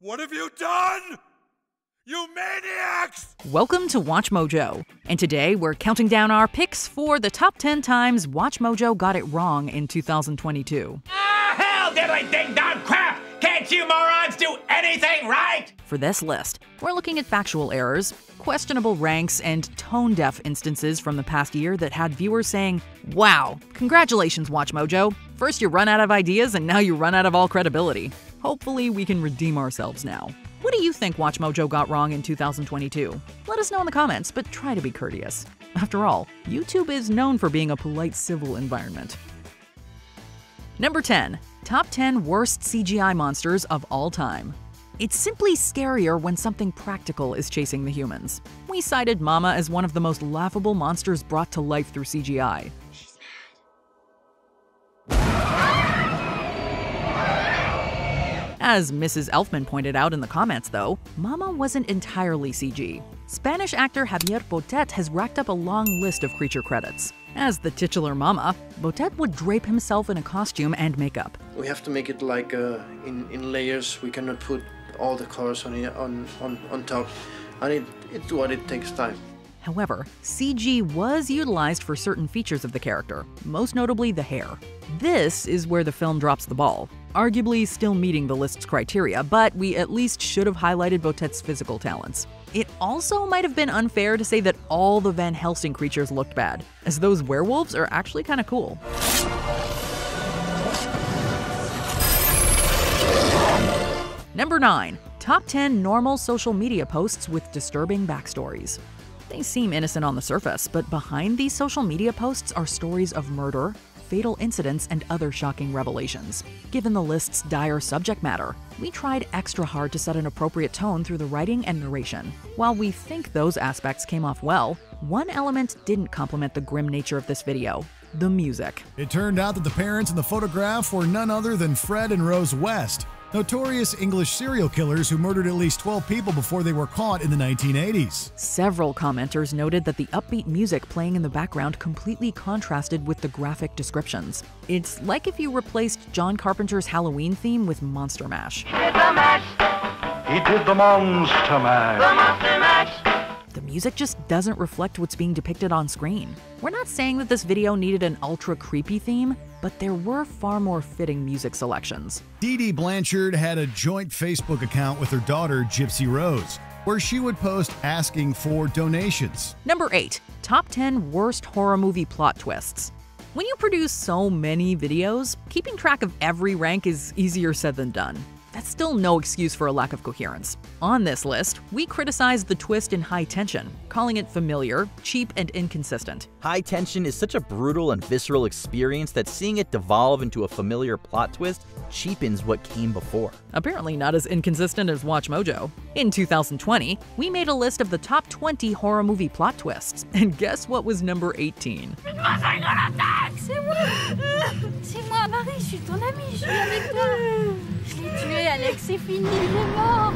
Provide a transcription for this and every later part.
What have you done? You maniacs! Welcome to Watch Mojo, and today we're counting down our picks for the top 10 times WatchMojo got it wrong in 2022. Hell diddly ding dong crap! Can't you morons do anything right? For this list, we're looking at factual errors, questionable ranks, and tone-deaf instances from the past year that had viewers saying, "Wow, congratulations, WatchMojo. First you run out of ideas, and now you run out of all credibility." Hopefully we can redeem ourselves now. What do you think WatchMojo got wrong in 2022? Let us know in the comments, but try to be courteous. After all, YouTube is known for being a polite, civil environment. Number 10. Top 10 Worst CGI Monsters of All Time. It's simply scarier when something practical is chasing the humans. We cited Mama as one of the most laughable monsters brought to life through CGI. As Mrs. Elfman pointed out in the comments though, Mama wasn't entirely CG. Spanish actor Javier Botet has racked up a long list of creature credits. As the titular Mama, Botet would drape himself in a costume and makeup. We have to make it like in layers. We cannot put all the colors on top, and it takes time. However, CG was utilized for certain features of the character, most notably the hair. This is where the film drops the ball, arguably still meeting the list's criteria, but we at least should have highlighted Botet's physical talents. It also might have been unfair to say that all the Van Helsing creatures looked bad, as those werewolves are actually kinda cool. Number 9. Top 10 Normal Social Media Posts with Disturbing Backstories. They seem innocent on the surface, but behind these social media posts are stories of murder, fatal incidents, and other shocking revelations. Given the list's dire subject matter, we tried extra hard to set an appropriate tone through the writing and narration. While we think those aspects came off well, one element didn't complement the grim nature of this video: the music. It turned out that the parents in the photograph were none other than Fred and Rose West, notorious English serial killers who murdered at least 12 people before they were caught in the 1980s. Several commenters noted that the upbeat music playing in the background completely contrasted with the graphic descriptions. It's like if you replaced John Carpenter's Halloween theme with Monster Mash. He did the mash. He did the monster mash. The monster mash. The music just doesn't reflect what's being depicted on screen. We're not saying that this video needed an ultra creepy theme, but there were far more fitting music selections. Dee Dee Blanchard had a joint Facebook account with her daughter, Gypsy Rose, where she would post asking for donations. Number 8. Top 10 Worst Horror Movie Plot Twists. When you produce so many videos, keeping track of every rank is easier said than done. That's still no excuse for a lack of coherence. On this list, we criticized the twist in High Tension, calling it familiar, cheap, and inconsistent. High Tension is such a brutal and visceral experience that seeing it devolve into a familiar plot twist cheapens what came before. Apparently not as inconsistent as WatchMojo. In 2020, we made a list of the top 20 horror movie plot twists, and guess what was number 18? C'est moi, Marie, je suis ton amie, je suis avec toi. Je l'ai tué, Alex, c'est fini, il est mort.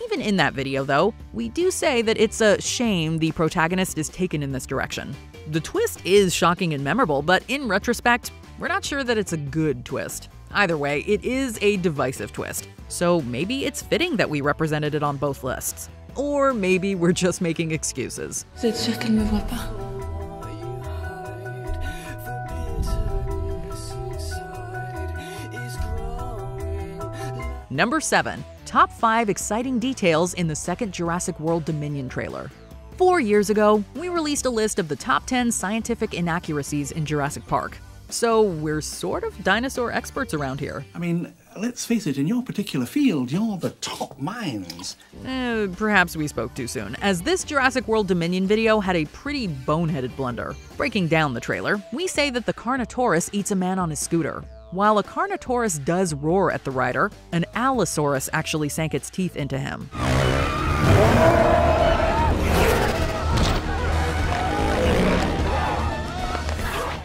Even in that video, though, we do say that it's a shame the protagonist is taken in this direction. The twist is shocking and memorable, but in retrospect, we're not sure that it's a good twist. Either way, it is a divisive twist, so maybe it's fitting that we represented it on both lists. Or maybe we're just making excuses. Vous êtes sûr qu'elle me voit pas? Number 7. Top 5 Exciting Details in the second Jurassic World Dominion trailer. 4 years ago, we released a list of the top 10 scientific inaccuracies in Jurassic Park. So we're sort of dinosaur experts around here. I mean, let's face it, in your particular field, you're the top minds. Perhaps we spoke too soon, as this Jurassic World Dominion video had a pretty boneheaded blunder. Breaking down the trailer, we say that the Carnotaurus eats a man on his scooter. While a Carnotaurus does roar at the rider, an Allosaurus actually sank its teeth into him.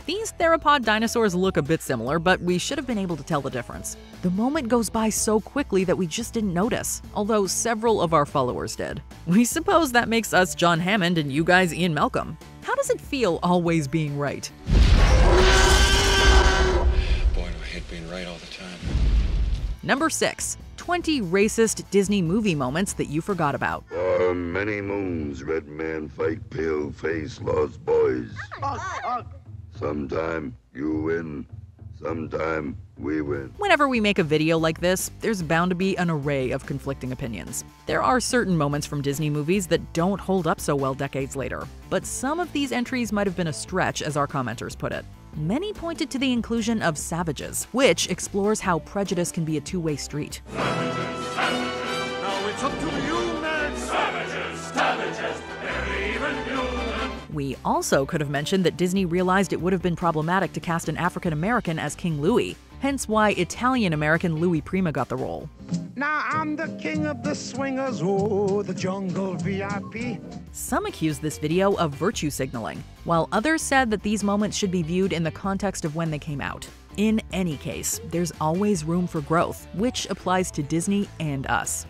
These theropod dinosaurs look a bit similar, but we should have been able to tell the difference. The moment goes by so quickly that we just didn't notice, although several of our followers did. We suppose that makes us John Hammond and you guys Ian Malcolm. How does it feel always being right? Boy, do I hate being right all the time. Number 6. 20 racist Disney movie moments that you forgot about. For many moons, red man fight pale face lost boys. Sometime you win, sometime we win. Whenever we make a video like this, there's bound to be an array of conflicting opinions. There are certain moments from Disney movies that don't hold up so well decades later, but some of these entries might have been a stretch, as our commenters put it. Many pointed to the inclusion of Savages, which explores how prejudice can be a two-way street. Savages, savages. Now it's up to you, man. Savages, savages. They're even human. We also could have mentioned that Disney realized it would have been problematic to cast an African-American as King Louis, hence why Italian-American Louis Prima got the role. Now I'm the king of the swingers, oh, the jungle VIP. Some accused this video of virtue signaling, while others said that these moments should be viewed in the context of when they came out. In any case, there's always room for growth, which applies to Disney and us.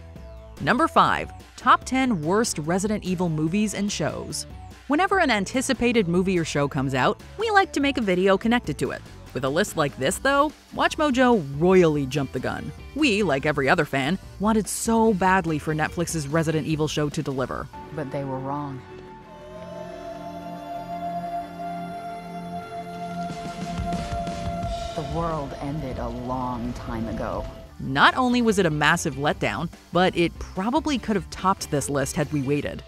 Number 5. Top 10 Worst Resident Evil Movies and Shows. Whenever an anticipated movie or show comes out, we like to make a video connected to it. With a list like this, though, WatchMojo royally jumped the gun. We, like every other fan, wanted so badly for Netflix's Resident Evil show to deliver. But they were wrong. The world ended a long time ago. Not only was it a massive letdown, but it probably could have topped this list had we waited.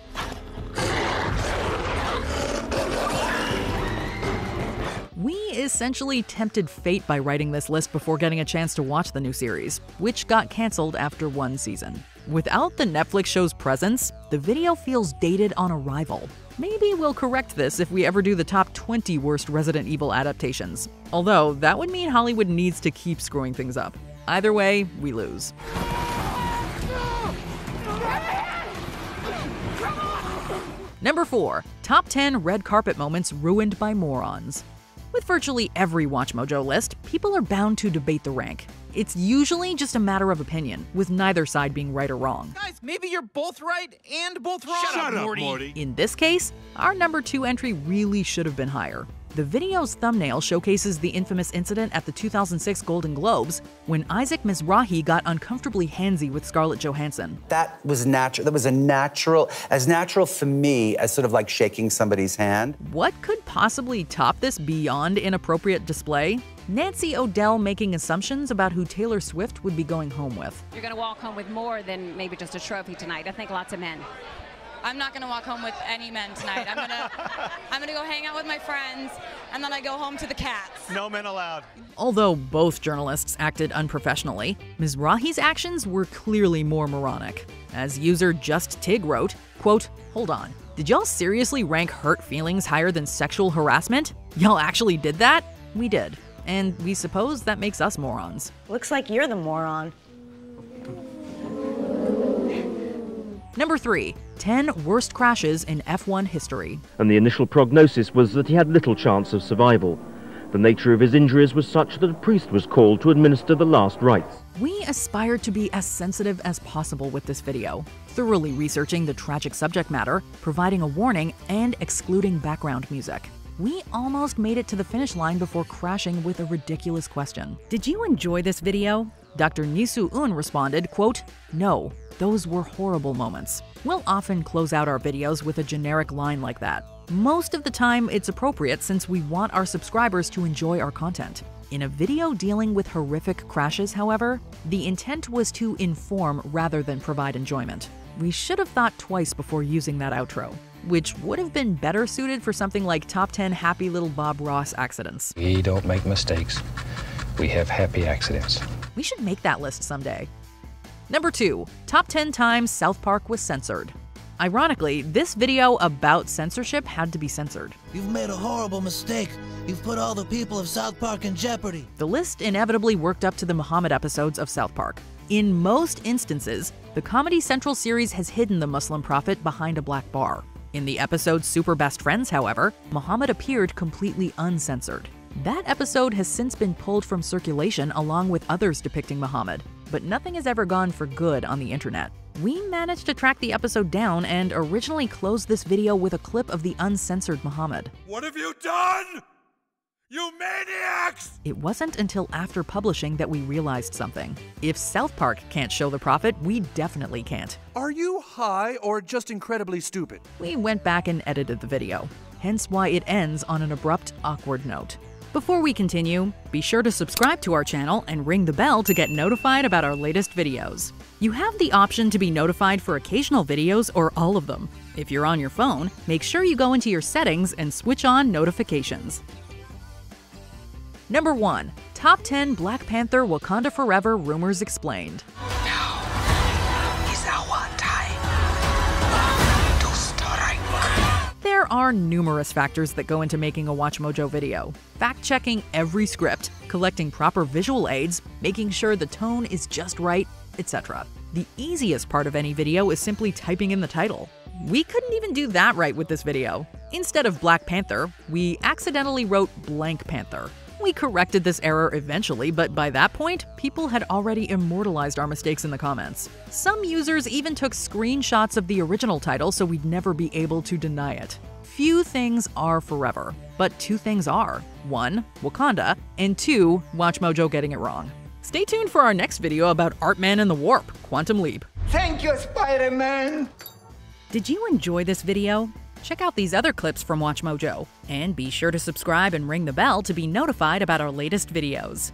We essentially tempted fate by writing this list before getting a chance to watch the new series, which got cancelled after one season. Without the Netflix show's presence, the video feels dated on arrival. Maybe we'll correct this if we ever do the top 20 worst Resident Evil adaptations. Although, that would mean Hollywood needs to keep screwing things up. Either way, we lose. Number 4. Top 10 red carpet moments ruined by morons. With virtually every WatchMojo list, people are bound to debate the rank. It's usually just a matter of opinion, with neither side being right or wrong. Guys, maybe you're both right and both wrong. Shut up, Morty. In this case, our number 2 entry really should have been higher. The video's thumbnail showcases the infamous incident at the 2006 Golden Globes when Isaac Mizrahi got uncomfortably handsy with Scarlett Johansson. That was natural. That was as natural for me as sort of like shaking somebody's hand. What could possibly top this beyond inappropriate display? Nancy O'Dell making assumptions about who Taylor Swift would be going home with. You're going to walk home with more than maybe just a trophy tonight. I think lots of men. I'm not gonna walk home with any men tonight. I'm gonna go hang out with my friends, and then I go home to the cats. No men allowed. Although both journalists acted unprofessionally, Mizrahi's actions were clearly more moronic. As user Just Tig wrote, quote, "Hold on, did y'all seriously rank hurt feelings higher than sexual harassment? Y'all actually did that?" We did. And we suppose that makes us morons. Looks like you're the moron. Number 3. 10 worst crashes in F1 history. And the initial prognosis was that he had little chance of survival. The nature of his injuries was such that a priest was called to administer the last rites. We aspired to be as sensitive as possible with this video, thoroughly researching the tragic subject matter, providing a warning, and excluding background music. We almost made it to the finish line before crashing with a ridiculous question. Did you enjoy this video? Dr. Nisu Un responded, quote, "No, those were horrible moments." We'll often close out our videos with a generic line like that. Most of the time, it's appropriate since we want our subscribers to enjoy our content. In a video dealing with horrific crashes, however, the intent was to inform rather than provide enjoyment. We should have thought twice before using that outro, which would have been better suited for something like top 10 happy little Bob Ross accidents. We don't make mistakes. We have happy accidents. We should make that list someday. Number 2. Top 10 times South Park was censored. Ironically, this video about censorship had to be censored. You've made a horrible mistake. You've put all the people of South Park in jeopardy. The list inevitably worked up to the Muhammad episodes of South Park. In most instances, the Comedy Central series has hidden the Muslim prophet behind a black bar. In the episode Super Best Friends, however, Muhammad appeared completely uncensored. That episode has since been pulled from circulation along with others depicting Muhammad, but nothing has ever gone for good on the internet. We managed to track the episode down and originally closed this video with a clip of the uncensored Muhammad. What have you done? You maniacs! It wasn't until after publishing that we realized something. If South Park can't show the profit, we definitely can't. Are you high or just incredibly stupid? We went back and edited the video, hence why it ends on an abrupt, awkward note. Before we continue, be sure to subscribe to our channel and ring the bell to get notified about our latest videos. You have the option to be notified for occasional videos or all of them. If you're on your phone, make sure you go into your settings and switch on notifications. Number 1. Top 10 Black Panther Wakanda Forever Rumors Explained. There are numerous factors that go into making a WatchMojo video. Fact-checking every script, collecting proper visual aids, making sure the tone is just right, etc. The easiest part of any video is simply typing in the title. We couldn't even do that right with this video. Instead of Black Panther, we accidentally wrote Blank Panther. We corrected this error eventually, but by that point, people had already immortalized our mistakes in the comments. Some users even took screenshots of the original title so we'd never be able to deny it. Few things are forever, but 2 things are. 1. Wakanda, and 2. WatchMojo getting it wrong. Stay tuned for our next video about Art-Man and the Warp, Quantum Leap. Thank you, Spider-Man! Did you enjoy this video? Check out these other clips from WatchMojo, and be sure to subscribe and ring the bell to be notified about our latest videos.